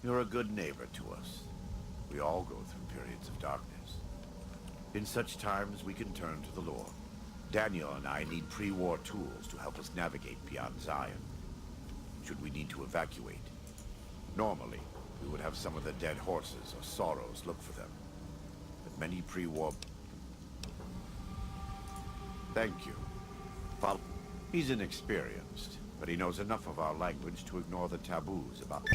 You're a good neighbor to us. We all go through periods of darkness. In such times, we can turn to the Lord. Daniel and I need pre-war tools to help us navigate beyond Zion, should we need to evacuate. Normally, we would have some of the dead horses or sorrows look for them. But many pre-war... Thank you. Follow. He's inexperienced, but he knows enough of our language to ignore the taboos about...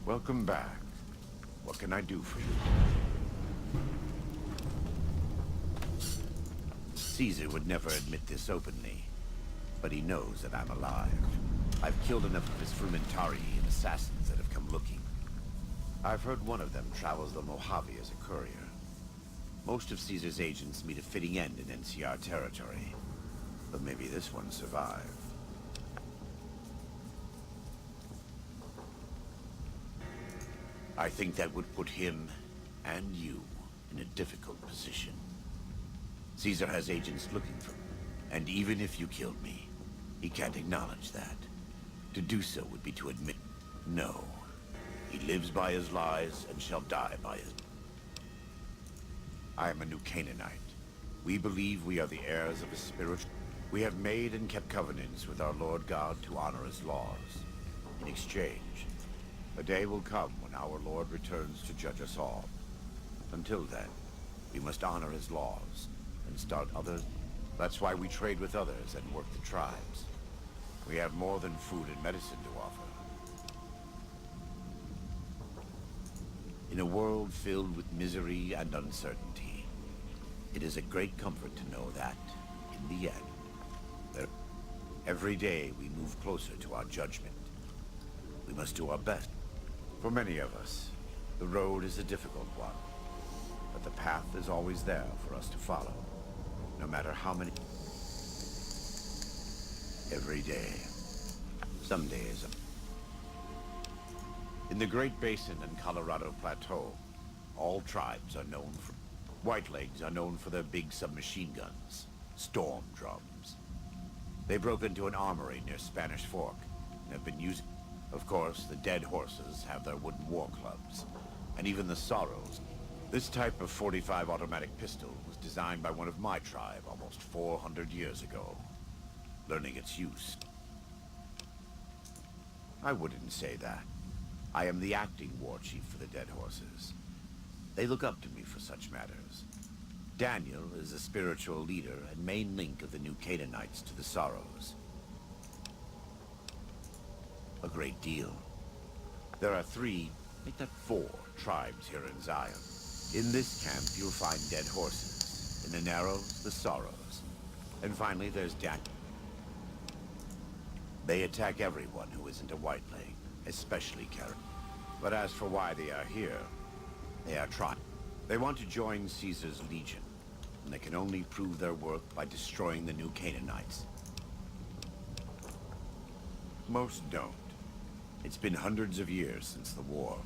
Welcome back. What can I do for you? Caesar would never admit this openly, but he knows that I'm alive. I've killed enough of his Frumentarii and assassins that have come looking. I've heard one of them travels the Mojave as a courier. Most of Caesar's agents meet a fitting end in NCR territory, but maybe this one survived. I think that would put him and you in a difficult position. Caesar has agents looking for me, and even if you killed me, he can't acknowledge that. To do so would be to admit, no. He lives by his lies and shall die by his... I am a new Canaanite. We believe we are the heirs of a spiritual... We have made and kept covenants with our Lord God to honor his laws. In exchange, a day will come when our Lord returns to judge us all. Until then, we must honor his laws and start others. That's why we trade with others and work the tribes. We have more than food and medicine to offer. In a world filled with misery and uncertainty, it is a great comfort to know that, in the end, every day we move closer to our judgment. We must do our best. For many of us, the road is a difficult one, but the path is always there for us to follow, no matter how many... Every day. Some days... In the Great Basin and Colorado Plateau, all tribes are known for... Whitelegs are known for their big submachine guns, storm drums. They broke into an armory near Spanish Fork and have been using... Of course, the dead horses have their wooden war clubs, and even the sorrows. This type of .45 automatic pistol was designed by one of my tribe almost 400 years ago. Learning its use. I wouldn't say that. I am the acting war chief for the dead horses. They look up to me for such matters. Daniel is a spiritual leader and main link of the new Canaanites to the Sorrows. A great deal. There are 3, make that 4, tribes here in Zion. In this camp, you'll find dead horses. In the Narrows, the Sorrows. And finally, there's Daniel. They attack everyone who isn't a Whiteleg, especially Karen. But as for why they are here, they are trying. They want to join Caesar's legion, and they can only prove their worth by destroying the new Canaanites. Most don't. It's been hundreds of years since the war.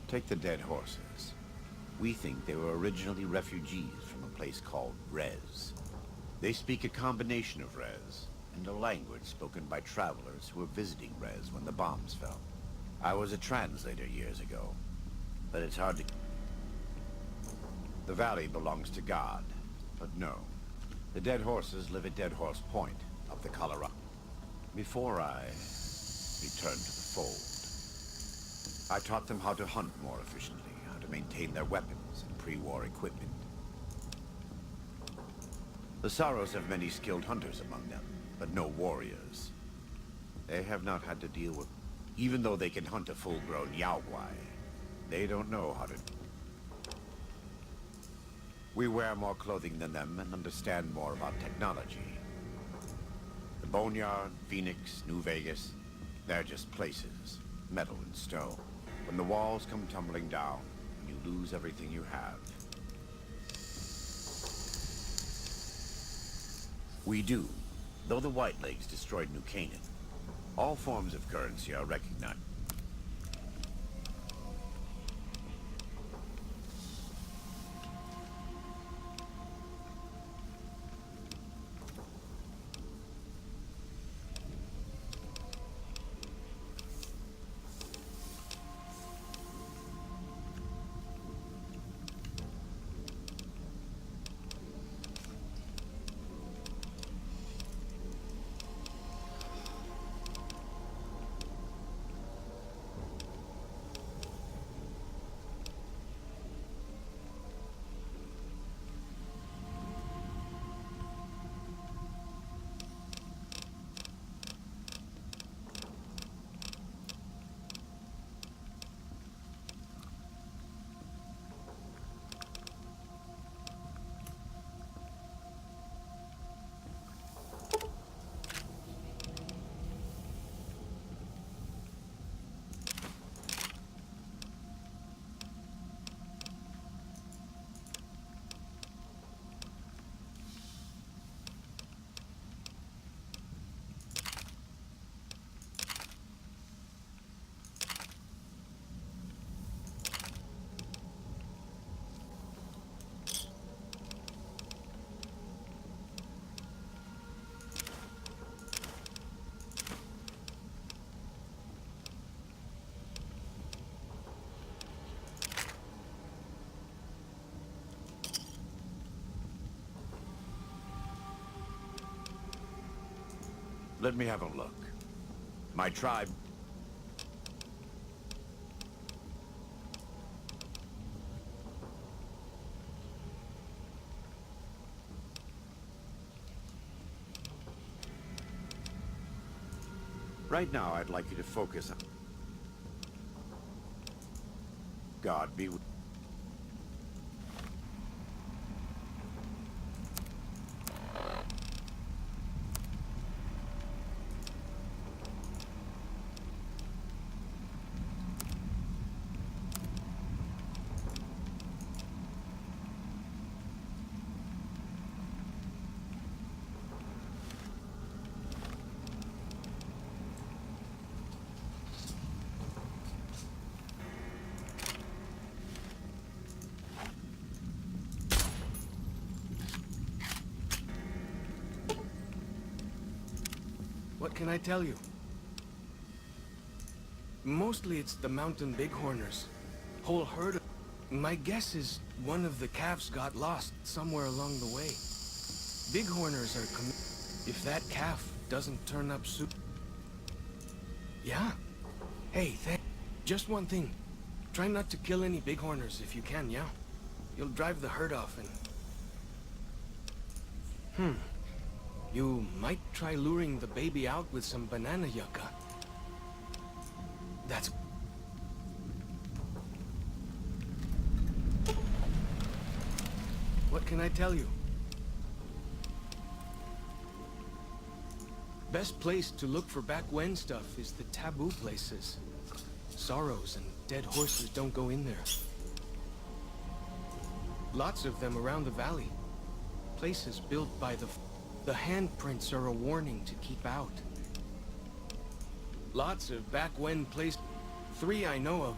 Take the dead horses. We think they were originally refugees from a place called Rez. They speak a combination of Rez and a language spoken by travelers who were visiting Rez when the bombs fell. I was a translator years ago, but it's hard to... The valley belongs to God, but no. The dead horses live at Dead Horse Point, up the Colorado. Before I returned to the fold, I taught them how to hunt more efficiently, how to maintain their weapons and pre-war equipment. The Sorrows have many skilled hunters among them, but no warriors. They have not had to deal with... Even though they can hunt a full-grown Yaoguai, they don't know how to... We wear more clothing than them and understand more about technology. The Boneyard, Phoenix, New Vegas, they're just places, metal and stone. When the walls come tumbling down, you lose everything you have. We do, though the Whitelegs destroyed New Canaan. All forms of currency are recognized. Let me have a look. My tribe... Right now, I'd like you to focus on... God be with... What can I tell you? Mostly it's the mountain bighorners. Whole herd of... My guess is one of the calves got lost somewhere along the way. Bighorners are if that calf doesn't turn up soon... Yeah? Hey, just one thing. Try not to kill any bighorners if you can, yeah? You'll drive the herd off and... You might try luring the baby out with some banana yucca. That's... What can I tell you? Best place to look for back when stuff is the taboo places. Sorrows and dead horses don't go in there. Lots of them around the valley. Places built by the handprints are a warning to keep out. Lots of back when places. 3 I know of.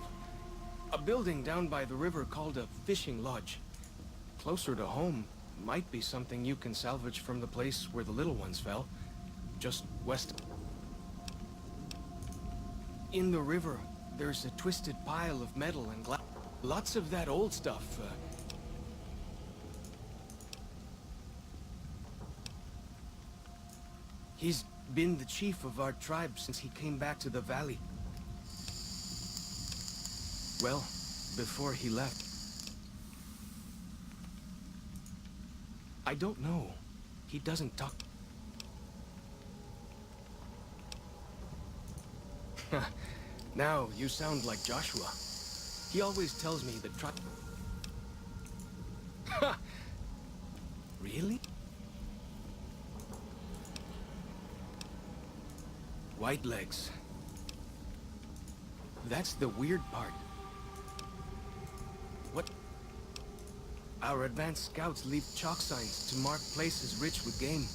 A building down by the river called a fishing lodge. Closer to home might be something you can salvage from the place where the little ones fell. Just west. In the river, there's a twisted pile of metal and glass. Lots of that old stuff. He's been the chief of our tribe since he came back to the valley. Well, before he left. I don't know. He doesn't talk. Now you sound like Joshua. He always tells me the tribe... Really? Whitelegs. That's the weird part. What? Our advanced scouts leave chalk signs to mark places rich with game.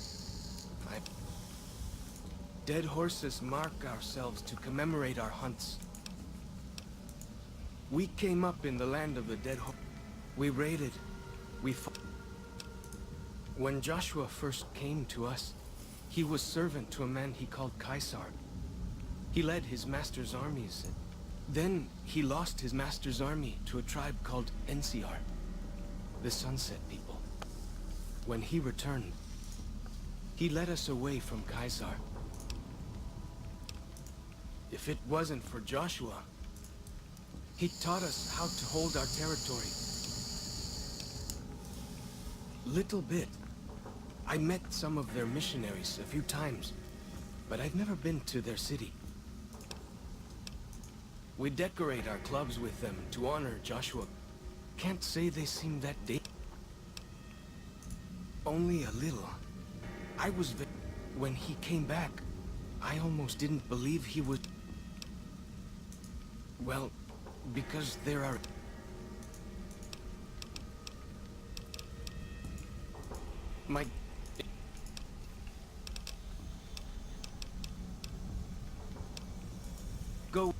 Dead horses mark ourselves to commemorate our hunts. We came up in the land of the dead horse. We raided. We fought. When Joshua first came to us, he was servant to a man he called Caesar. He led his master's armies. Then he lost his master's army to a tribe called NCR, the Sunset People. When he returned, he led us away from Caesar. If it wasn't for Joshua, he taught us how to hold our territory. Little bit. I met some of their missionaries a few times, but I've never been to their city. We decorate our clubs with them to honor Joshua. Can't say they seem that only a little. I was when he came back, I almost didn't believe he was... Well, because there are... My... Go...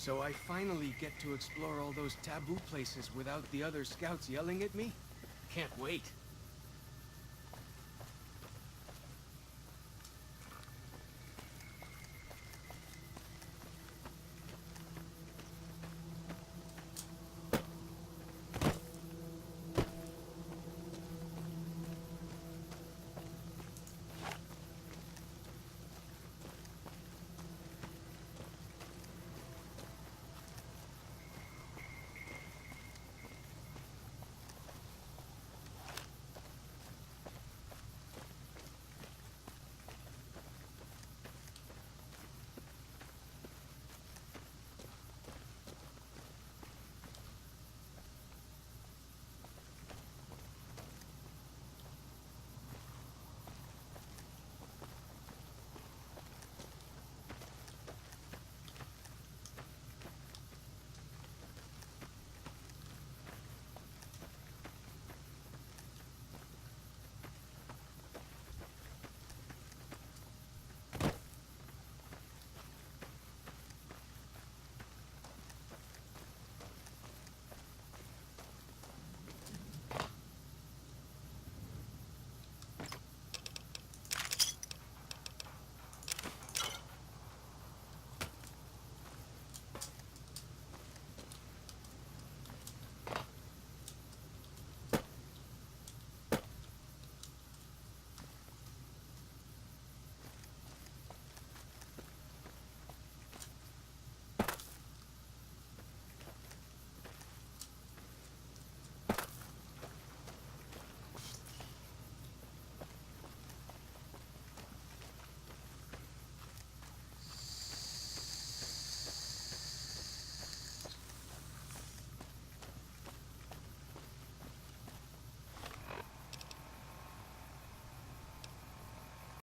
So I finally get to explore all those taboo places without the other scouts yelling at me? Can't wait.